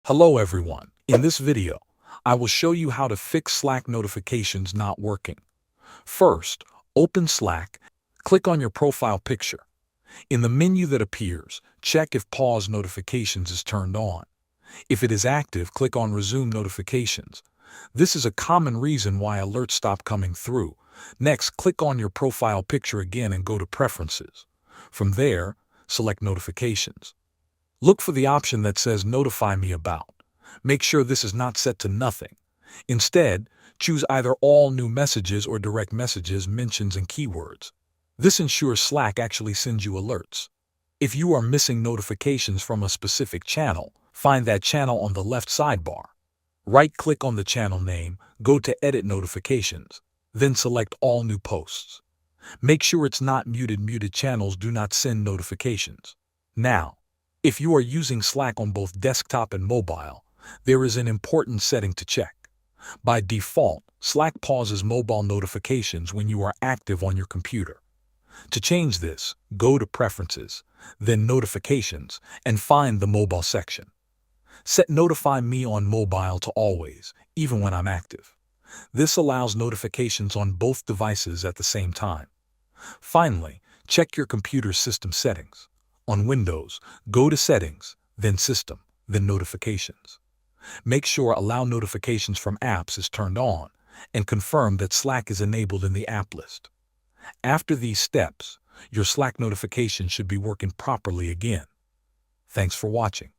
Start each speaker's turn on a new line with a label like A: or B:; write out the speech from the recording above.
A: Hello everyone. In this video, I will show you how to fix Slack notifications not working. First, open Slack, click on your profile picture. In the menu that appears, check if pause notifications is turned on. If it is active, click on resume notifications. This is a common reason why alerts stop coming through. Next, click on your profile picture again and go to preferences. From there, select notifications. Look for the option that says Notify Me About. Make sure this is not set to nothing. Instead, choose either all new messages or direct messages, mentions, and keywords. This ensures Slack actually sends you alerts. If you are missing notifications from a specific channel, find that channel on the left sidebar. Right-click on the channel name, go to Edit Notifications, then select All New Posts. Make sure it's not muted. Muted channels do not send notifications. Now, if you are using Slack on both desktop and mobile, there is an important setting to check. By default, Slack pauses mobile notifications when you are active on your computer. To change this, go to Preferences, then Notifications, and find the Mobile section. Set Notify Me on mobile to always, even when I'm active. This allows notifications on both devices at the same time. Finally, check your computer's system settings. On Windows, go to Settings, then System, then Notifications. Make sure Allow Notifications from Apps is turned on, and confirm that Slack is enabled in the app list. After these steps, your Slack notifications should be working properly again. Thanks for watching.